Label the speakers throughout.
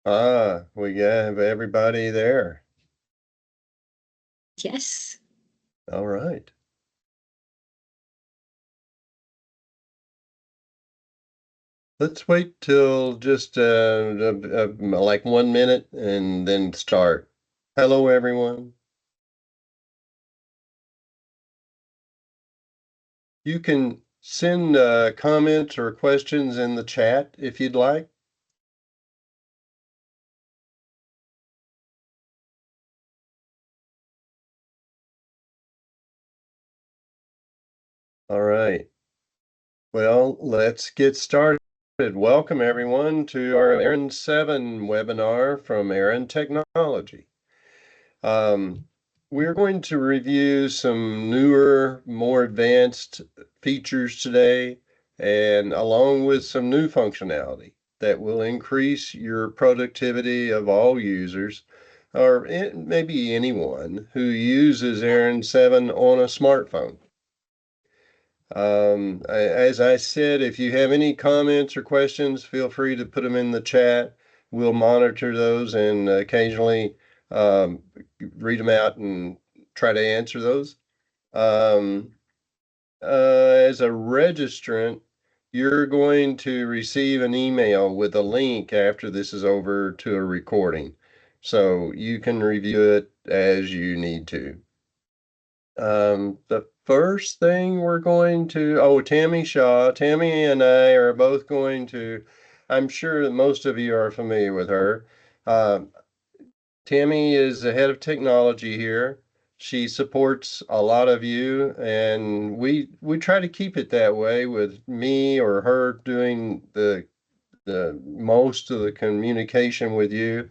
Speaker 1: We have everybody there.
Speaker 2: Yes.
Speaker 1: All right. Let's wait till just like 1 minute and then start. Hello, everyone. You can send comments or questions in the chat if you'd like. All right. Well, let's get started. Welcome, everyone, to our ERIN7 webinar from ERIN Technology. We're going to review some newer, more advanced features today, and along with some new functionality that will increase your productivity of all users, or maybe anyone who uses ERIN7 on a smartphone. As I said, if you have any comments or questions, feel free to put them in the chat. We'll monitor those and occasionally read them out and try to answer those. As a registrant, you're going to receive an email with a link after this is over to a recording. So you can review it as you need to. The first thing we're going to, Tammy Shaw. Tammy and I are both going to, I'm sure that most of you are familiar with her. Uh, Tammy is the head of technology here. She supports a lot of you, and we try to keep it that way with me or her doing the most of the communication with you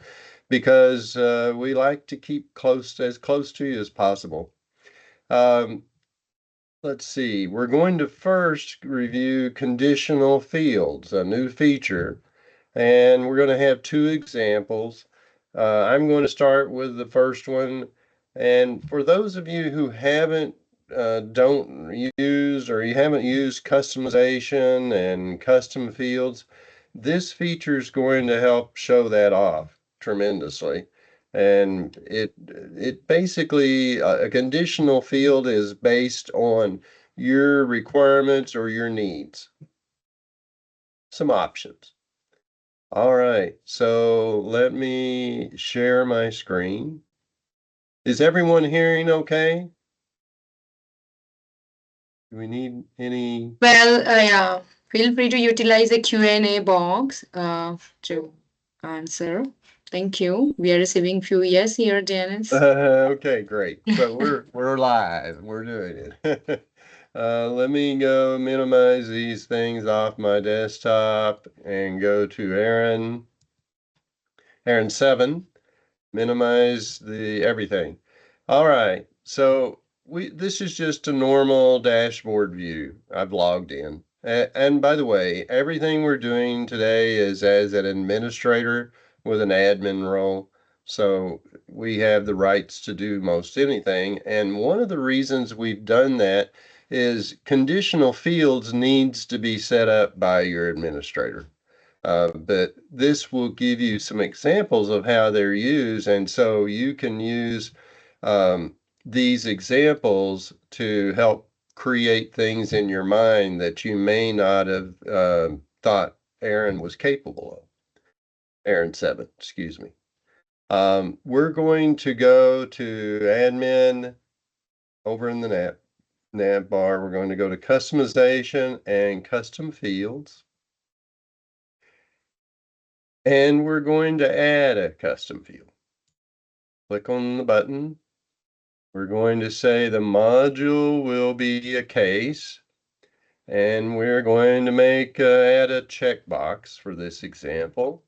Speaker 1: because we like to keep as close to you as possible. Um, Let's see, we're going to first review conditional fields, a new feature, and we're going to have two examples. I'm going to start with the first one, and for those of you who don't use or you haven't used customization and custom fields, this feature is going to help show that off tremendously. And it basically, a conditional field is based on your requirements or your needs. Some options. All right, so let me share my screen. Is everyone hearing okay? Do we need any?
Speaker 2: Well, yeah. Feel free to utilize the Q&A box to answer. Thank you. We are receiving few yes here, Janice.
Speaker 1: Okay, great. So we're live. We're doing it. Let me go minimize these things off my desktop and go to ERIN7, minimize the everything. All right. So this is just a normal dashboard view. I've logged in. And by the way, everything we're doing today is as an administrator with an admin role. So we have the rights to do most anything. And one of the reasons we've done that is conditional fields needs to be set up by your administrator. But this will give you some examples of how they're used. And so you can use these examples to help create things in your mind that you may not have thought ERIN was capable of. ERIN7, excuse me. We're going to go to admin over in the nav bar. We're going to go to customization and custom fields. And we're going to add a custom field. Click on the button. We're going to say the module will be a case, and we're going to add a checkbox for this example.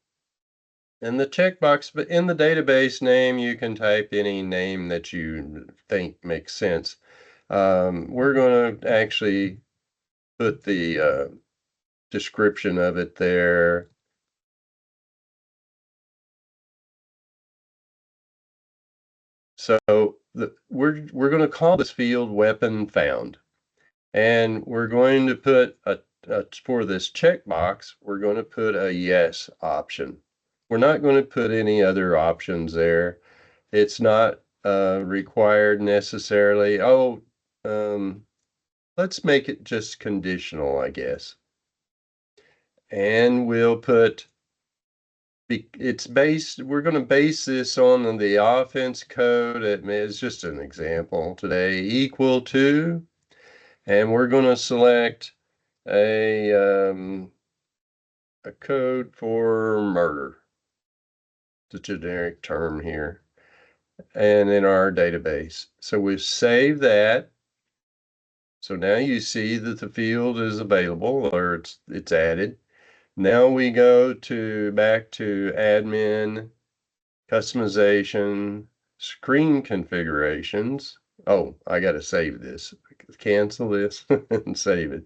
Speaker 1: And the checkbox, but in the database name, you can type any name that you think makes sense. We're going to actually put the description of it there. So we're going to call this field weapon found. And we're going to put for this checkbox, we're going to put a yes option. We're not going to put any other options there. It's not required necessarily. Oh, let's make it just conditional, I guess. And we'll put, it's based, we're going to base this on the offense code. It's just an example today, equal to, and we're going to select a code for murder, the generic term here, and in our database. So we save that. So now you see that the field is available, or it's added. Now we go back to admin, customization, screen configurations. Oh, I got to save this. Cancel this and save it.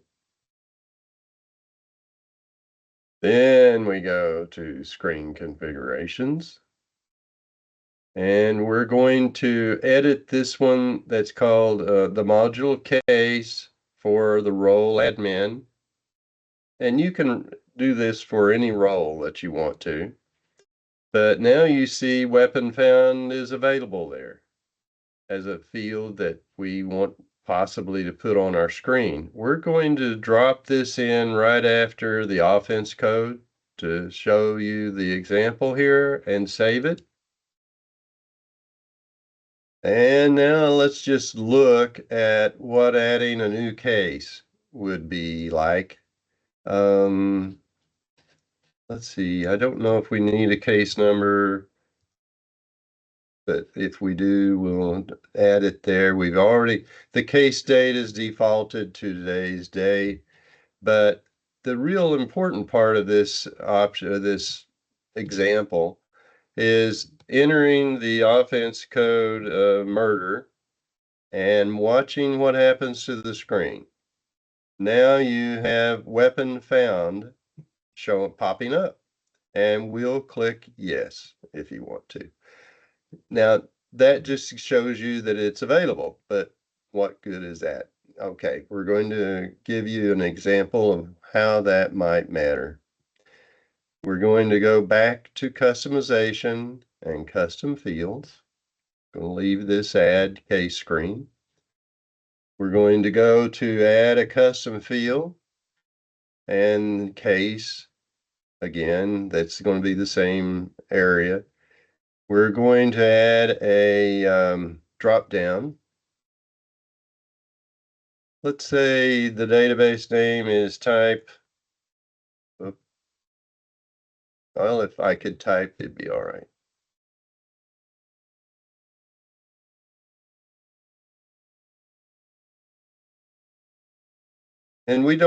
Speaker 1: Then we go to screen configurations. And we're going to edit this one that's called the module case for the role admin. And you can do this for any role that you want to. But now you see weapon found is available there as a field that we want possibly to put on our screen. We're going to drop this in right after the offense code to show you the example here and save it. And now let's just look at what adding a new case would be like. Let's see, I don't know if we need a case number, but if we do, we'll add it there. The case date is defaulted to today's date, but the real important part of this option, this example, is entering the offense code murder and watching what happens to the screen. Now you have weapon found popping up, and we'll click yes if you want to. Now that just shows you that it's available, but what good is that? Okay, we're going to give you an example of how that might matter. We're going to go back to customization and custom fields. Going to leave this add case screen. We're going to go to add a custom field and case. Again, that's going to be the same area. We're going to add a drop down. Let's say the database name is type. Well, if I could type, it'd be all right. And we're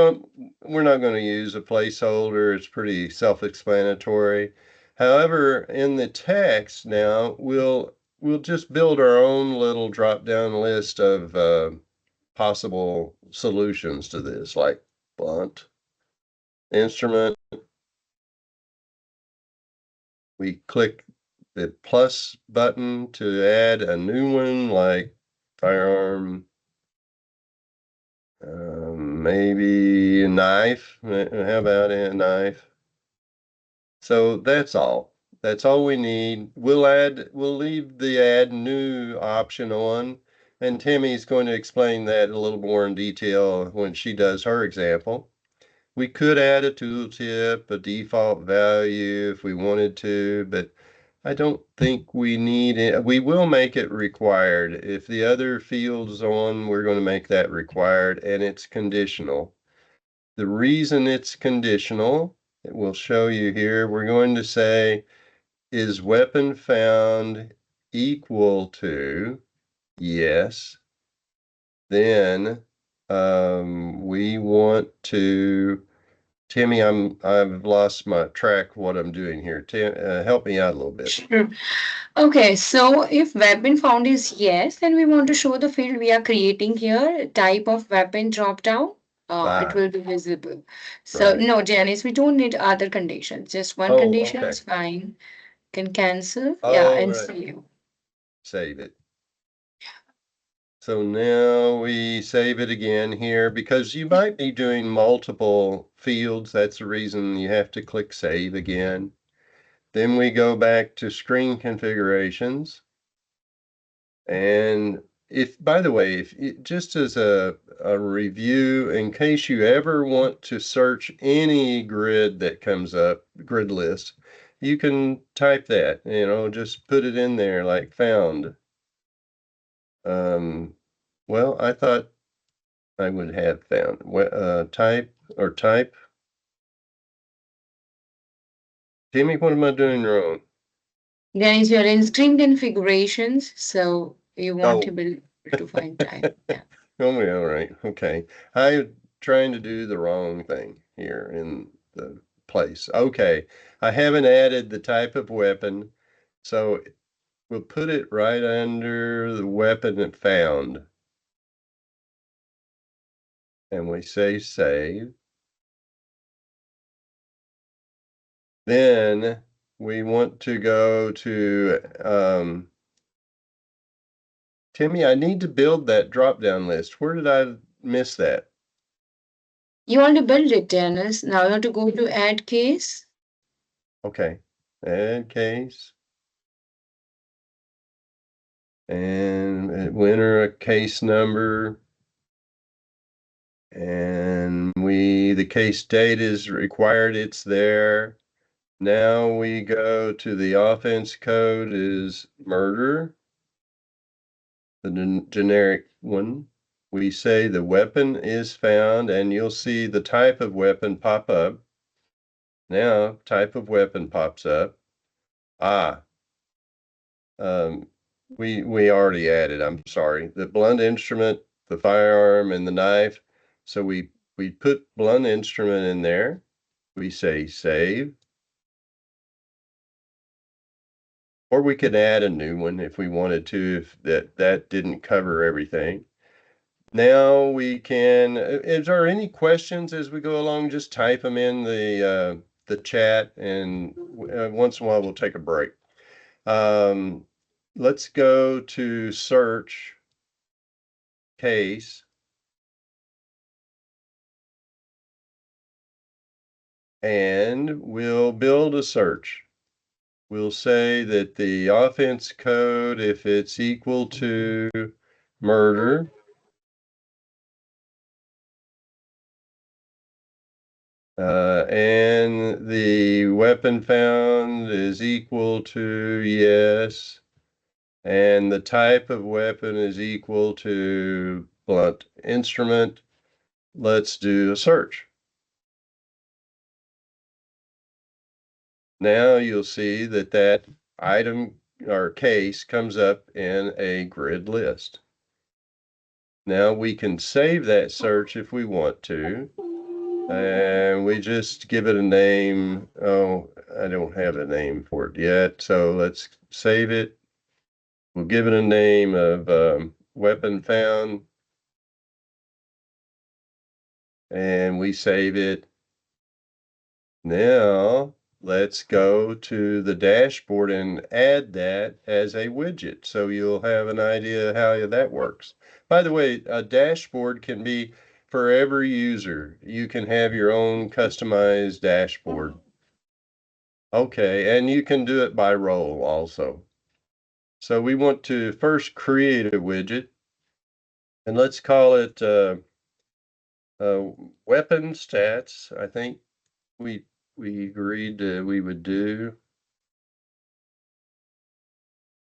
Speaker 1: not going to use a placeholder. It's pretty self-explanatory. However, in the text now, we'll just build our own little drop-down list of possible solutions to this, like blunt, instrument. We click the plus button to add a new one, like firearm, maybe a knife. How about a knife? So that's all. That's all we need. We'll leave the add new option on, and Tammy's going to explain that a little more in detail when she does her example. We could add a tooltip, a default value if we wanted to, but I don't think we need it. We will make it required. If the other field's on, we're going to make that required, and it's conditional. The reason it's conditional, it will show you here, we're going to say, is weapon found equal to yes? Then we want to, Timmy, I've lost my track what I'm doing here. Help me out a little bit.
Speaker 2: Sure. Okay, so if weapon found is yes, then we want to show the field we are creating here, type of weapon drop down. It will be visible. So
Speaker 1: Right.
Speaker 2: no, Janice, we don't need other conditions. Just one
Speaker 1: Oh,
Speaker 2: condition
Speaker 1: okay.
Speaker 2: is fine. Can cancel. Yeah,
Speaker 1: Oh,
Speaker 2: and
Speaker 1: right.
Speaker 2: save.
Speaker 1: Save it. So now we save it again here because you might be doing multiple fields. That's the reason you have to click save again. Then we go back to screen configurations. And by the way, just as a review, in case you ever want to search any grid that comes up, grid list, you can type that, just put it in there like found. Well, I thought I would have found type. Timmy, what am I doing wrong?
Speaker 2: Dennis, you are in screen configurations, so you want to
Speaker 1: Oh,
Speaker 2: be able to find type. Yeah.
Speaker 1: oh, yeah, all right. Okay. I'm trying to do the wrong thing here in the place. Okay. I haven't added the type of weapon, so we'll put it right under the weapon it found. And we say save. Then we want to go to Timmy, I need to build that drop-down list. Where did I miss that?
Speaker 2: You want to build it, Dennis. Now you have to go to add case.
Speaker 1: Okay. Add case. And enter a case number. And the case date is required. It's there. Now we go to the offense code is murder, the generic one. We say the weapon is found, and you'll see the type of weapon pop up. Now, type of weapon pops up. Um, we already added, I'm sorry, the blunt instrument, the firearm, and the knife. So we put blunt instrument in there. We say save. Or we could add a new one if we wanted to, if that didn't cover everything. Now we can, is there any questions as we go along? Just type them in the chat, and once in a while we'll take a break. Let's go to search case. And we'll build a search. We'll say that the offense code, if it's equal to murder, and the weapon found is equal to yes, and the type of weapon is equal to blunt instrument, let's do a search. Now you'll see that item or case comes up in a grid list. Now we can save that search if we want to. And we just give it a name. Oh, I don't have a name for it yet. So let's save it. We'll give it a name of weapon found. And we save it. Now let's go to the dashboard and add that as a widget. So you'll have an idea how that works. By the way, a dashboard can be for every user. You can have your own customized dashboard. Okay, and you can do it by role also. So we want to first create a widget, and let's call it weapon stats. I think we agreed we would do.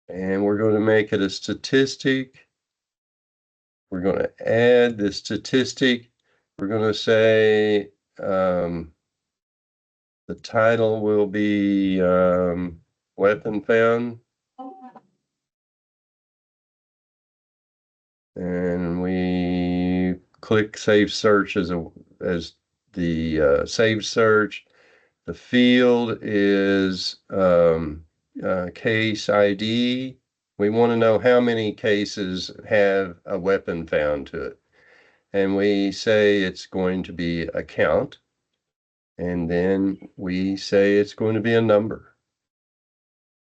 Speaker 1: And we're going to make it a statistic. We're going to add the statistic. We're going to say the title will be weapon found. And we click save search as the save search. The field is case ID. We want to know how many cases have a weapon found to it. And we say it's going to be a count. And then we say it's going to be a number.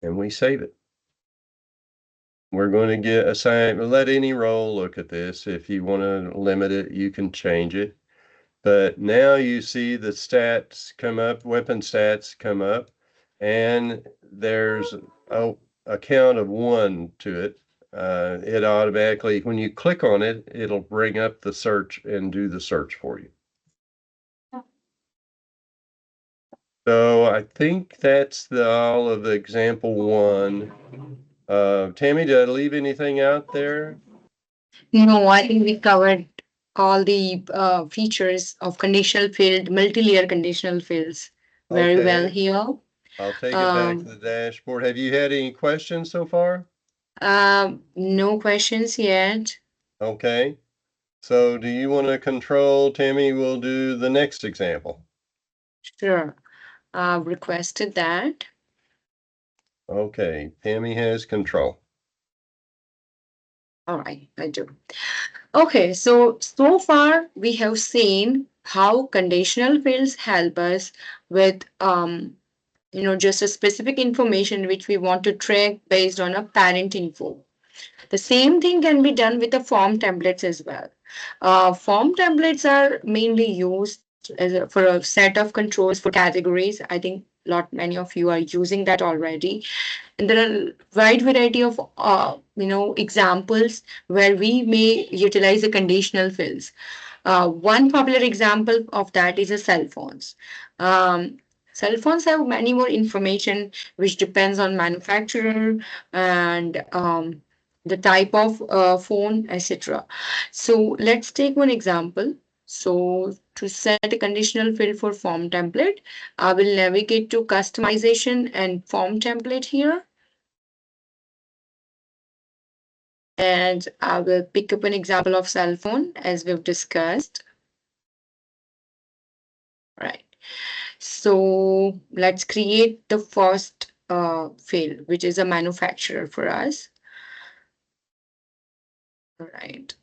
Speaker 1: And we save it. We're going to get assigned, let any role look at this. If you want to limit it, you can change it. But now you see the stats come up, weapon stats come up, and there's a count of 1 to it. It automatically, when you click on it, it'll bring up the search and do the search for you. So I think that's all of example 1. Tammy, did I leave anything out there?
Speaker 2: No, I think we covered all the features of conditional field, multi-layer conditional fields very well
Speaker 1: Okay,
Speaker 2: here.
Speaker 1: I'll take it back to the dashboard. Have you had any questions so far?
Speaker 2: No questions yet.
Speaker 1: Okay, so do you want to control? Tammy will do the next example.
Speaker 2: Sure. I've requested that.
Speaker 1: Okay, Tammy has control.
Speaker 2: All right, I do. Okay, so far we have seen how conditional fields help us with just a specific information which we want to track based on a parent info. The same thing can be done with the form templates as well. Form templates are mainly used for a set of controls for categories. I think many of you are using that already. And there are a wide variety of examples where we may utilize the conditional fields. One popular example of that is a cell phones. Um, Cell phones have many more information which depends on manufacturer and the type of phone, etc. So let's take one example. So to set a conditional field for form template, I will navigate to customization and form template here. And I will pick up an example of cell phone as we've discussed. Right. So let's create the first field, which is a manufacturer for us. All right.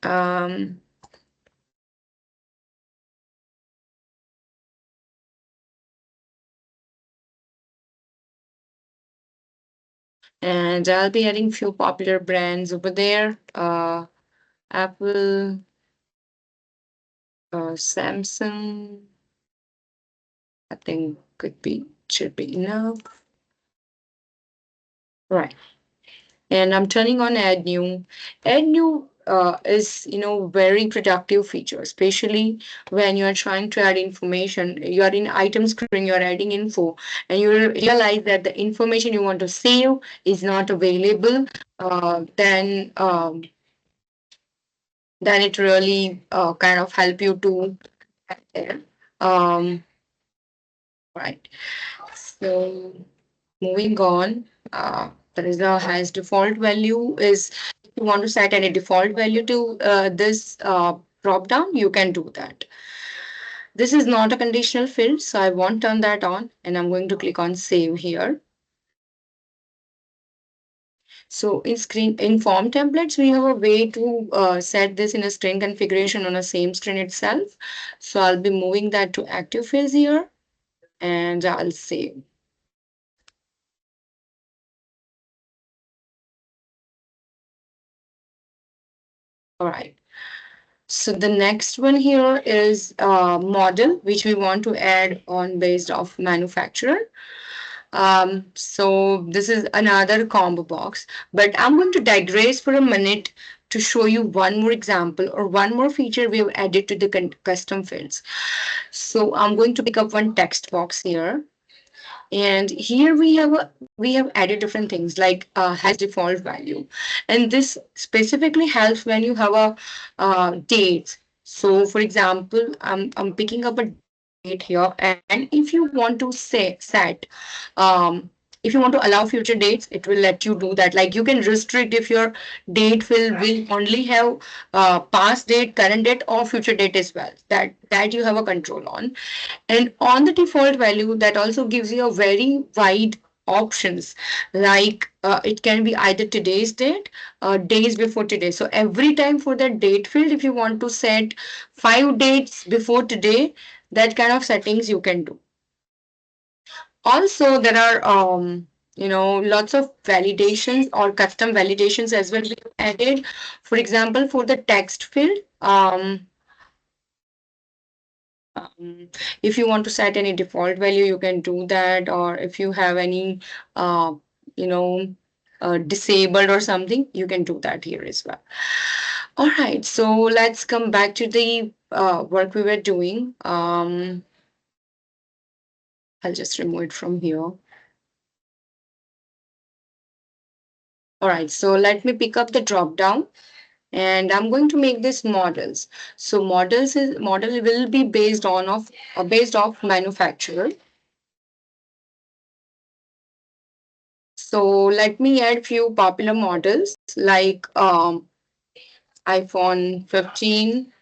Speaker 2: And I'll be adding few popular brands over there. Apple, Samsung. I think should be enough. Right. And I'm turning on add new. Add new is very productive feature, especially when you are trying to add information. You are in item screen, you are adding info, and you realize that the information you want to save is not available. Then it really kind of help you to um, right. So moving on, there is a has default value is if you want to set any default value to this drop down, you can do that. This is not a conditional field, so I won't turn that on, and I'm going to click on save here. So in form templates, we have a way to set this in a screen configuration on a same screen itself. So I'll be moving that to active phase here, and I'll save. All right. So the next one here is a model, which we want to add on based off manufacturer. So this is another combo box, but I'm going to digress for a minute to show you one more example or one more feature we have added to the custom fields. So I'm going to pick up one text box here. And here we have added different things like has default value, and this specifically helps when you have a date. So for example, I'm picking up a date here, and if you want to set if you want to allow future dates, it will let you do that. Like you can restrict if your date will only have past date, current date, or future date as well. That you have a control on. And on the default value, that also gives you a very wide options. Like it can be either today's date, days before today. So every time for that date field, if you want to set 5 dates before today, that kind of settings you can do. Also, there are lots of validations or custom validations as well we have added. For example, for the text field, If you want to set any default value, you can do that. Or if you have any, uh, you know, disabled or something, you can do that here as well. All right, so let's come back to the work we were doing. I'll just remove it from here. All right, so let me pick up the drop down and I'm going to make this models. So model will be based off manufacturer. So let me add few popular models like iPhone 15,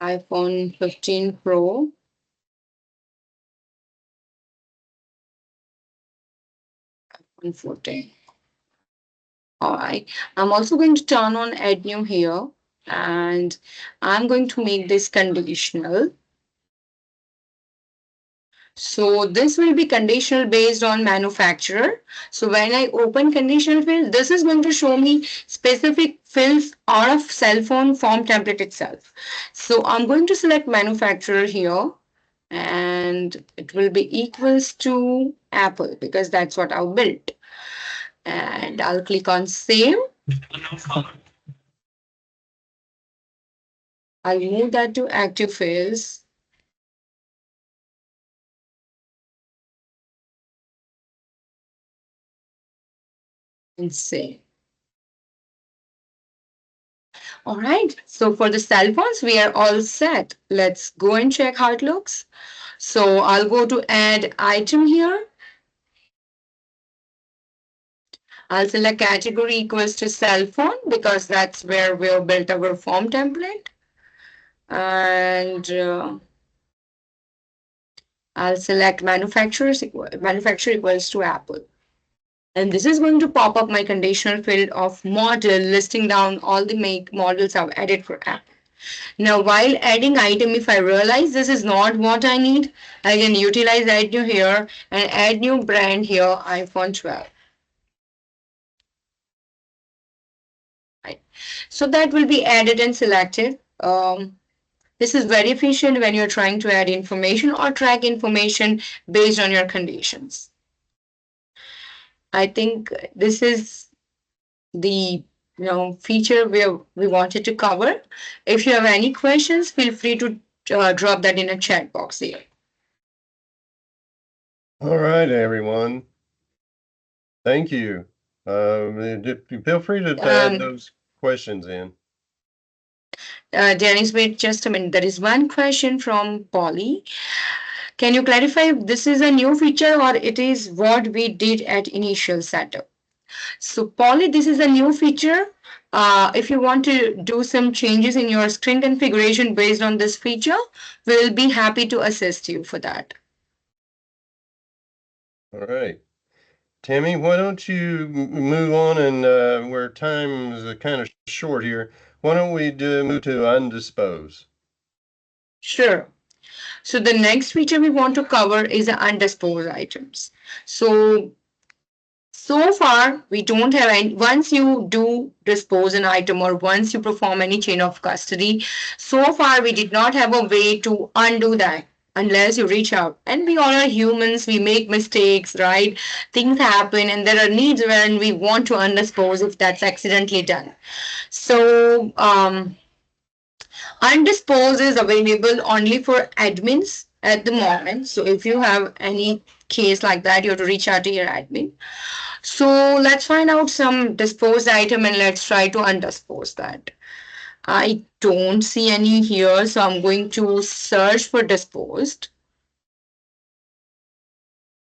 Speaker 2: iPhone 15 Pro, and 14. All right. I'm also going to turn on add new here and I'm going to make this conditional. So this will be conditional based on manufacturer. So when I open conditional field, this is going to show me specific fields out of cell phone form template itself. So I'm going to select manufacturer here and it will be equals to Apple because that's what I've built. And I'll click on save. I'll move that to active fields and save. All right. So for the cell phones, we are all set. Let's go and check how it looks. So I'll go to add item here. I'll select category equals to cell phone because that's where we've built our form template. And I'll select manufacturer equals to Apple. And this is going to pop up my conditional field of model listing down all the make models I've added for Apple. Now, while adding item, if I realize this is not what I need, I can utilize add new here and add new brand here, iPhone 12. Right. So that will be added and selected. This is very efficient when you're trying to add information or track information based on your conditions. I think this is the feature we wanted to cover. If you have any questions, feel free to drop that in a chat box here.
Speaker 1: All right, everyone. Thank you. Feel free to add those questions in.
Speaker 2: Dennis, wait just a minute. There is one question from Polly. Can you clarify if this is a new feature or it is what we did at initial setup? So Polly, this is a new feature. If you want to do some changes in your screen configuration based on this feature, we'll be happy to assist you for that.
Speaker 1: All right. Tammy, why don't you move on and where time is kind of short here, why don't we move to undispose?
Speaker 2: Sure. So the next feature we want to cover is the undisposed items. So far, we don't have any. Once you do dispose an item or once you perform any chain of custody, so far we did not have a way to undo that unless you reach out. And we all are humans, we make mistakes, right? Things happen, and there are needs wherein we want to undispose if that's accidentally done. So, undispose is available only for admins at the moment. So, if you have any case like that, you have to reach out to your admin. So let's find out some disposed item and let's try to undispose that. I don't see any here, so I'm going to search for disposed.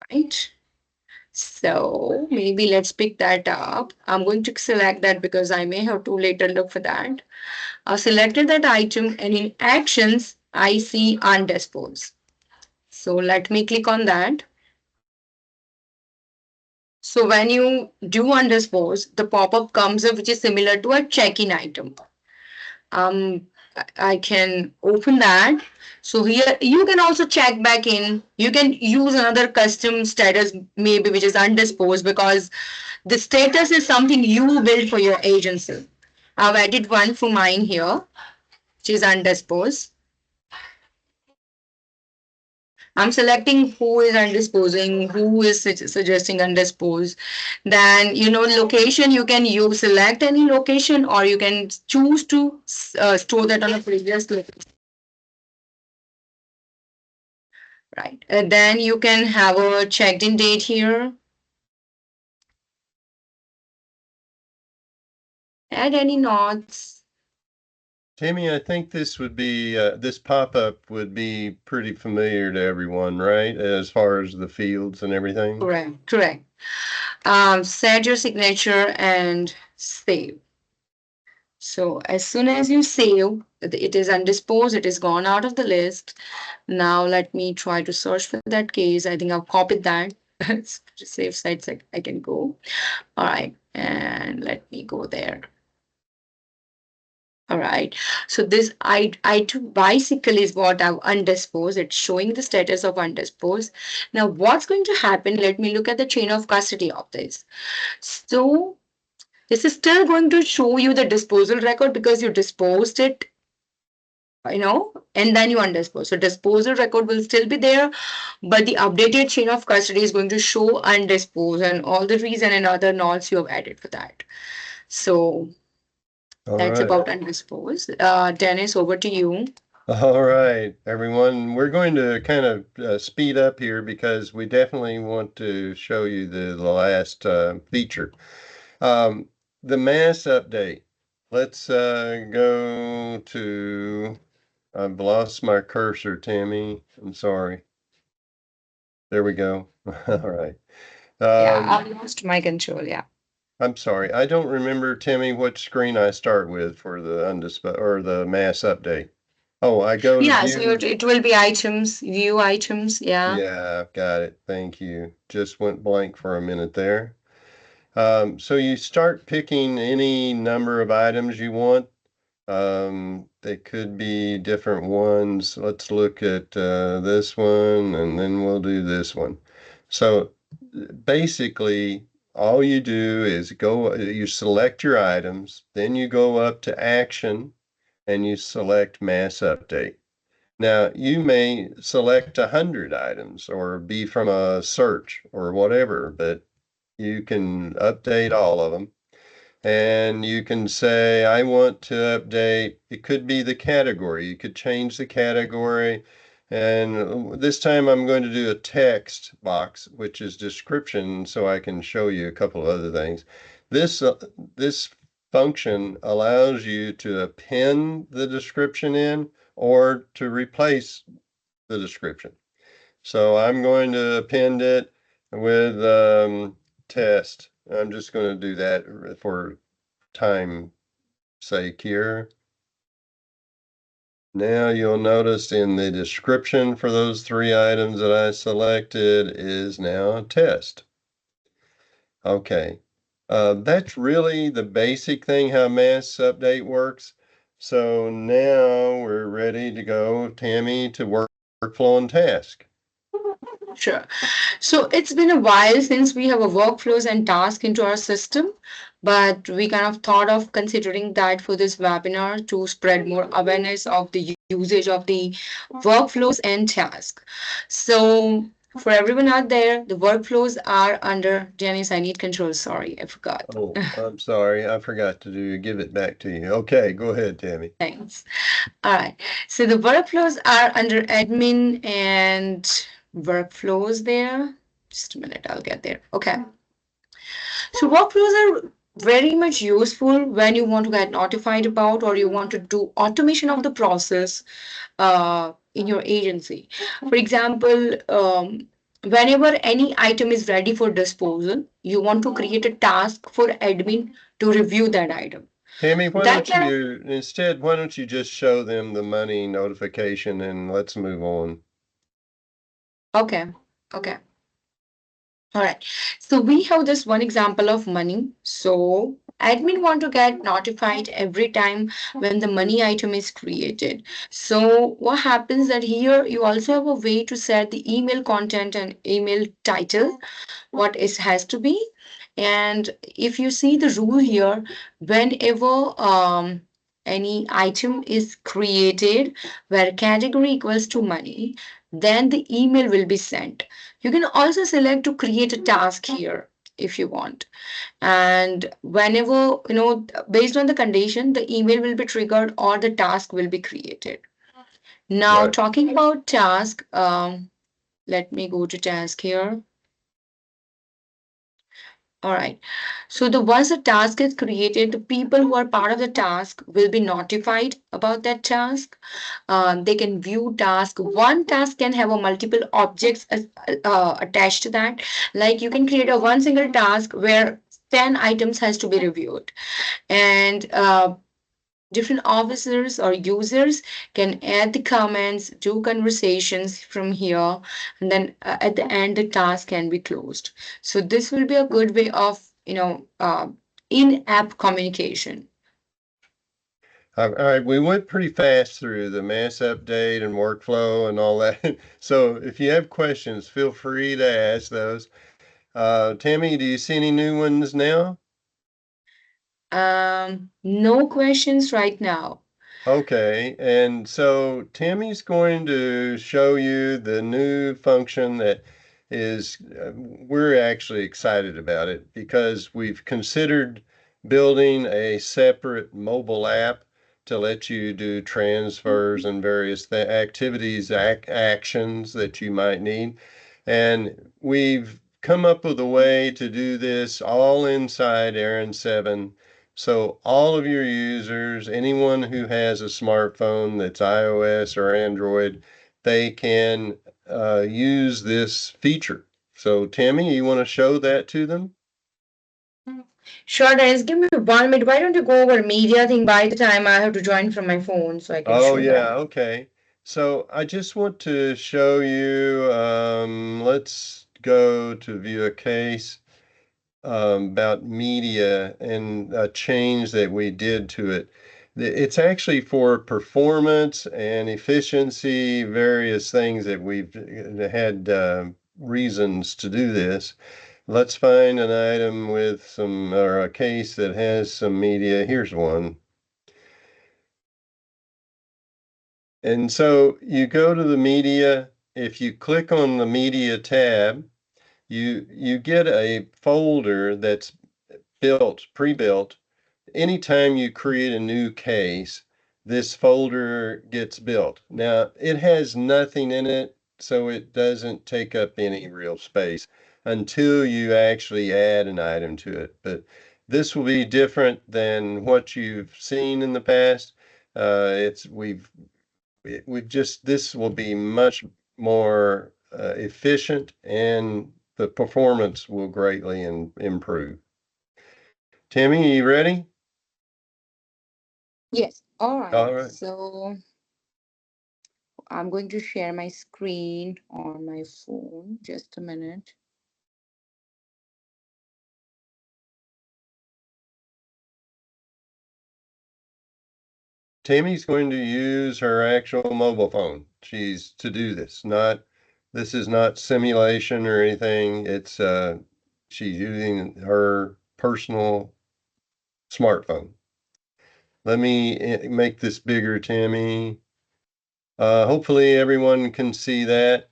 Speaker 2: Right. So maybe let's pick that up. I'm going to select that because I may have to later look for that. I selected that item and in actions, I see undispose. So let me click on that. So when you do undispose, the pop-up comes up which is similar to a check-in item. um I can open that. So here you can also check back in. You can use another custom status maybe which is undisposed because the status is something you build for your agency. I've added one for mine here. which is undispose. I'm selecting who is undisposing, who is suggesting undispose. Then, location, you can select any location or you can choose to store that on a previous location. Right. And then you can have a checked in date here. Add any notes.
Speaker 1: Tammy, I think this pop-up would be pretty familiar to everyone, right? As far as the fields and everything.
Speaker 2: Correct. Correct. Set your signature and save. So as soon as you save, it is undisposed, it is gone out of the list. Now let me try to search for that case. I think I've copied that. Save sites I can go. All right, and let me go there. All right. So this I took bicycle is what I've undisposed. It's showing the status of undisposed. Now what's going to happen? Let me look at the chain of custody of this. So this is still going to show you the disposal record because you disposed it, and then you undispose. So disposal record will still be there, but the updated chain of custody is going to show undisposed and all the reason and other notes you have added for that. So
Speaker 1: All
Speaker 2: that's
Speaker 1: right.
Speaker 2: about undisposed. Dennis, over to you.
Speaker 1: All right, everyone. We're going to kind of speed up here because we definitely want to show you the last feature. Um, the mass update. Let's go to, I've lost my cursor, Tammy. I'm sorry. There we go. All right.
Speaker 2: Yeah,
Speaker 1: Um,
Speaker 2: I've lost my control. Yeah.
Speaker 1: I'm sorry. I don't remember, Timmy, what screen I start with for the or the mass update. Oh, I go to
Speaker 2: Yeah, so
Speaker 1: view.
Speaker 2: it will be items, view items. Yeah.
Speaker 1: Yeah, I've got it. Thank you. Just went blank for a minute there. So you start picking any number of items you want. They could be different ones. Let's look at this one and then we'll do this one. So basically, all you do is you select your items, then you go up to action and you select mass update. Now, you may select 100 items or be from a search or whatever, but you can update all of them. And you can say, I want to update, it could be the category. You could change the category. And this time I'm going to do a text box, which is description, so I can show you a couple of other things. This function allows you to append the description in or to replace the description. So I'm going to append it with test. I'm just going to do that for time sake here. Now you'll notice in the description for those three items that I selected is now a test. Okay, that's really the basic thing how mass update works. So now we're ready to go, Tammy, to workflow and task.
Speaker 2: Sure. So it's been a while since we have a workflows and task into our system, but we kind of thought of considering that for this webinar to spread more awareness of the usage of the workflows and task. So for everyone out there, the workflows are under Janice. I need control. Sorry, I forgot.
Speaker 1: Oh, I'm sorry. I forgot to give it back to you. Okay, go ahead, Tammy.
Speaker 2: Thanks. All right. So the workflows are under admin and workflows there. Just a minute, I'll get there. Okay. So workflows are very much useful when you want to get notified about or you want to do automation of the process in your agency. For example, whenever any item is ready for disposal, you want to create a task for admin to review that item.
Speaker 1: Tammy,
Speaker 2: That can
Speaker 1: why don't you just show them the money notification and let's move on.
Speaker 2: okay. Okay. All right. So we have this one example of money. So admin want to get notified every time when the money item is created. So what happens that here you also have a way to set the email content and email title, what it has to be. And if you see the rule here, whenever any item is created where category equals to money, then the email will be sent. You can also select to create a task here if you want. And whenever, based on the condition, the email will be triggered or the task will be created. Now,
Speaker 1: Right.
Speaker 2: talking about task, let me go to task here. All right. So the once a task is created, the people who are part of the task will be notified about that task. They can view task. One task can have a multiple objects attached to that. Like you can create a one single task where 10 items has to be reviewed. And different officers or users can add the comments, do conversations from here, and then at the end, the task can be closed. So this will be a good way of, in-app communication.
Speaker 1: All right, we went pretty fast through the mass update and workflow and all that. So if you have questions, feel free to ask those. Tammy, do you see any new ones now?
Speaker 2: No questions right now.
Speaker 1: Okay, and so Tammy's going to show you the new function that is, we're actually excited about it because we've considered building a separate mobile app to let you do transfers and various activities, actions that you might need. And we've come up with a way to do this all inside ERIN7. So all of your users, anyone who has a smartphone that's iOS or Android, they can use this feature. So Tammy, you want to show that to them?
Speaker 2: Sure, Dennis, give me 1 minute. Why don't you go over media thing by the time I have to join from my phone so I can
Speaker 1: Oh
Speaker 2: show that?
Speaker 1: yeah, okay. So I just want to show you, let's go to view a case about media and a change that we did to it. It's actually for performance and efficiency, various things that we've had reasons to do this. Let's find an item with some, or a case that has some media. Here's one. And so you go to the media. If you click on the media tab, you get a folder that's pre-built. Anytime you create a new case, this folder gets built. Now, it has nothing in it, so it doesn't take up any real space until you actually add an item to it. But this will be different than what you've seen in the past. It's we've just this will be much more efficient, and the performance will greatly improve. Tammy, you ready?
Speaker 2: Yes. All right.
Speaker 1: All right.
Speaker 2: So I'm going to share my screen on my phone. Just a minute.
Speaker 1: Tammy's going to use her actual mobile phone. She's to do this. Not this is not simulation or anything. It's she's using her personal smartphone. Let me make this bigger, Tammy. Hopefully everyone can see that.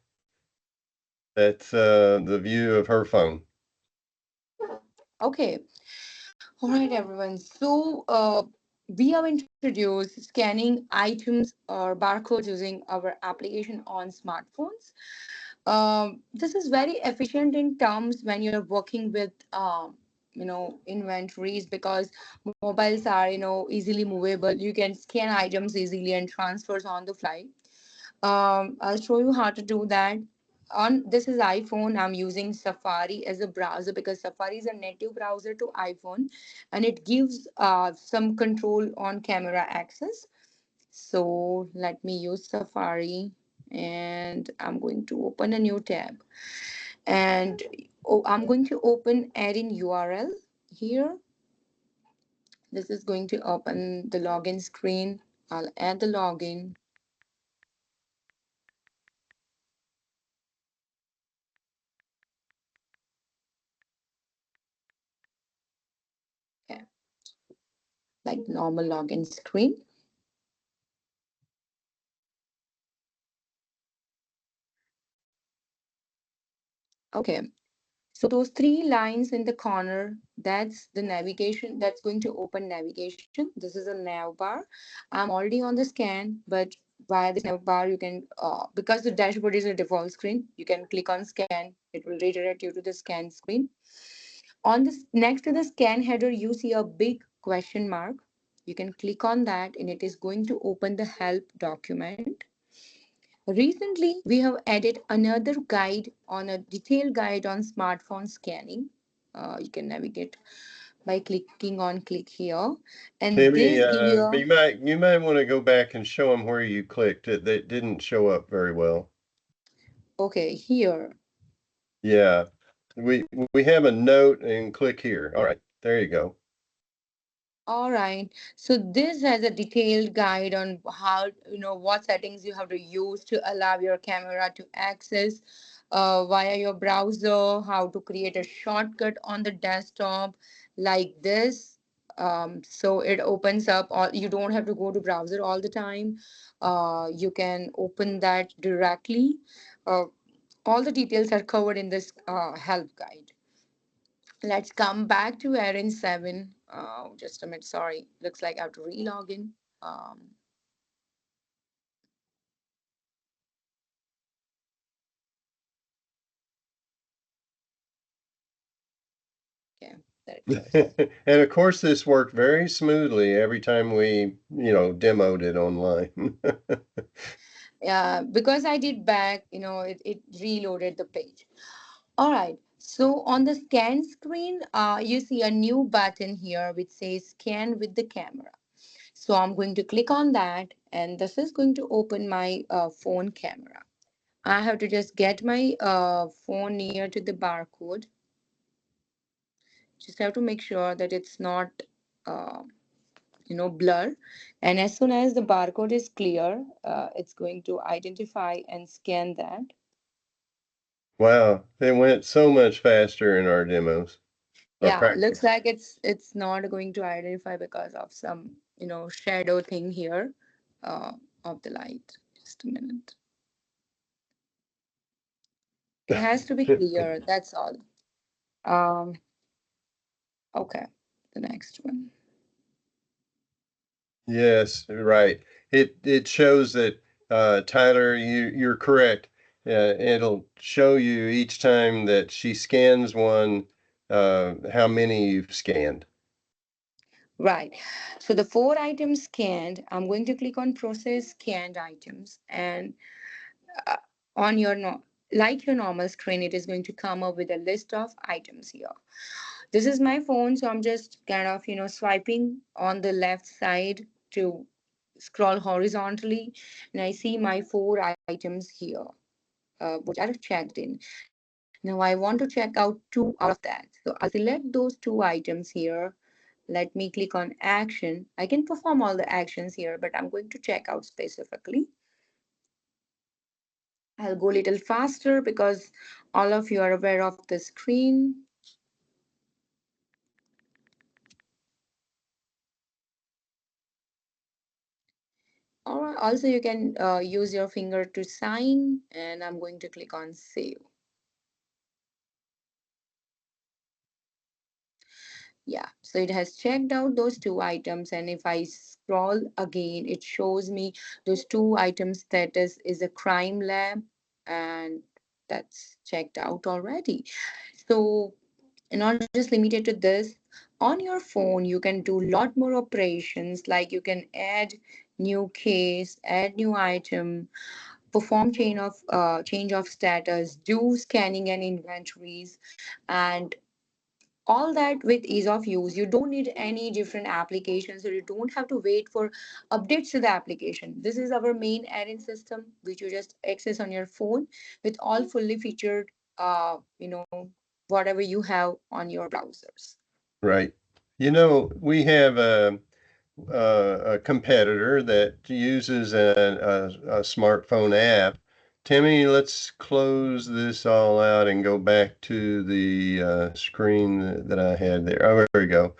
Speaker 1: That's the view of her phone.
Speaker 2: Okay. All right, everyone. So, we have introduced scanning items or barcodes using our application on smartphones. This is very efficient in terms when you're working with, inventories because mobiles are, easily movable. You can scan items easily and transfers on the fly. I'll show you how to do that. On this is iPhone. I'm using Safari as a browser because Safari is a native browser to iPhone, and it gives some control on camera access. So let me use Safari, and I'm going to open a new tab, and I'm going to open add-in URL here. This is going to open the login screen. I'll add the login. Okay, like normal login screen. Okay. So those three lines in the corner, that's the navigation. That's going to open navigation. This is a nav bar. I'm already on the scan, but via this nav bar, you can, because the dashboard is a default screen, you can click on scan. It will redirect you to the scan screen. On this, next to the scan header, you see a big question mark. You can click on that, and it is going to open the help document. Recently, we have added another guide on a detailed guide on smartphone scanning. You can navigate by clicking on click here, and
Speaker 1: Timmy,
Speaker 2: this give you a,
Speaker 1: you might want to go back and show them where you clicked it. That didn't show up very well.
Speaker 2: okay here.
Speaker 1: Yeah. We have a note and click here. All right. There you go.
Speaker 2: All right. So this has a detailed guide on how, what settings you have to use to allow your camera to access via your browser, how to create a shortcut on the desktop like this. So it opens up all, you don't have to go to browser all the time. You can open that directly. Uh, all the details are covered in this help guide. Let's come back to ERIN7. Just a minute, sorry. Looks like I have to re-log in. Um, okay, there it goes.
Speaker 1: And of course, this worked very smoothly every time we demoed it online.
Speaker 2: Yeah, because I did back, it reloaded the page. All right. So on the scan screen, you see a new button here which says scan with the camera. So I'm going to click on that, and this is going to open my phone camera. I have to just get my phone near to the barcode. Just have to make sure that it's not uh, blur, and as soon as the barcode is clear, it's going to identify and scan that.
Speaker 1: Wow, it went so much faster in our demos, our
Speaker 2: Yeah, looks
Speaker 1: practice.
Speaker 2: like it's not going to identify because of some shadow thing here uh, of the light. Just a minute. It has to be clear, that's all. um okay, the next one.
Speaker 1: Yes, right. It shows that Tyler, you're correct. It'll show you each time that she scans one, how many you've scanned.
Speaker 2: Right. So the four items scanned, I'm going to click on process scanned items, and uh, on your like your normal screen, it is going to come up with a list of items here. This is my phone, so I'm just kind of swiping on the left side to scroll horizontally, and I see my four items here, which are checked in. Now I want to check out two out of that, so I'll select those two items here. Let me click on action. I can perform all the actions here, but I'm going to check out specifically. I'll go a little faster because all of you are aware of the screen. Or also you can use your finger to sign, and I'm going to click on save. Yeah, so it has checked out those two items, and if I scroll again, it shows me those two items status is a crime lab, and that's checked out already. So not just limited to this, on your phone you can do a lot more operations, like you can add new case, add new item, perform change of status, do scanning and inventories, and all that with ease of use. You don't need any different applications, or you don't have to wait for updates to the application. This is our main add-in system, which you just access on your phone with all fully featured, whatever you have on your browsers.
Speaker 1: Right. We have a competitor that uses a smartphone app. Timmy, let's close this all out and go back to the screen that I had there. Oh, there we go.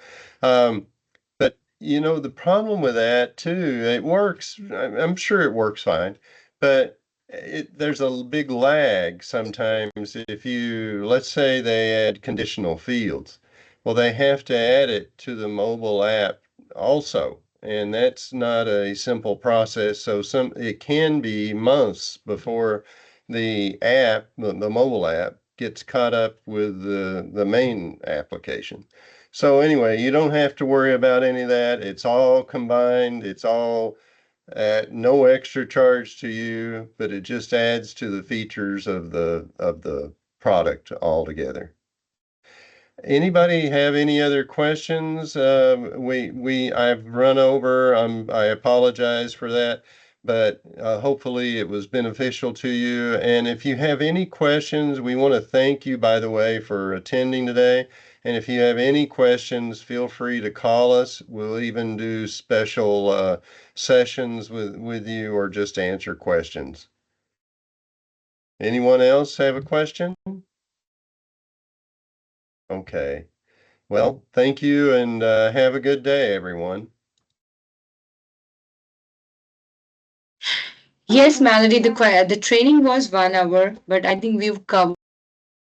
Speaker 1: But the problem with that too, it works. I'm sure it works fine, but there's a big lag sometimes. If you, let's say they add conditional fields, well, they have to add it to the mobile app also. And that's not a simple process. So it can be months before the app, the mobile app, gets caught up with the main application. So anyway, you don't have to worry about any of that. It's all combined. It's all at no extra charge to you, but it just adds to the features of the product altogether. Anybody have any other questions? I've run over. I apologize for that, but hopefully it was beneficial to you. And if you have any questions, we want to thank you, by the way, for attending today. And if you have any questions, feel free to call us. We'll even do special sessions with you or just answer questions. Anyone else have a question? Okay. Well, thank you and have a good day, everyone.
Speaker 2: Yes, Melody, the training was 1 hour, but I think we've covered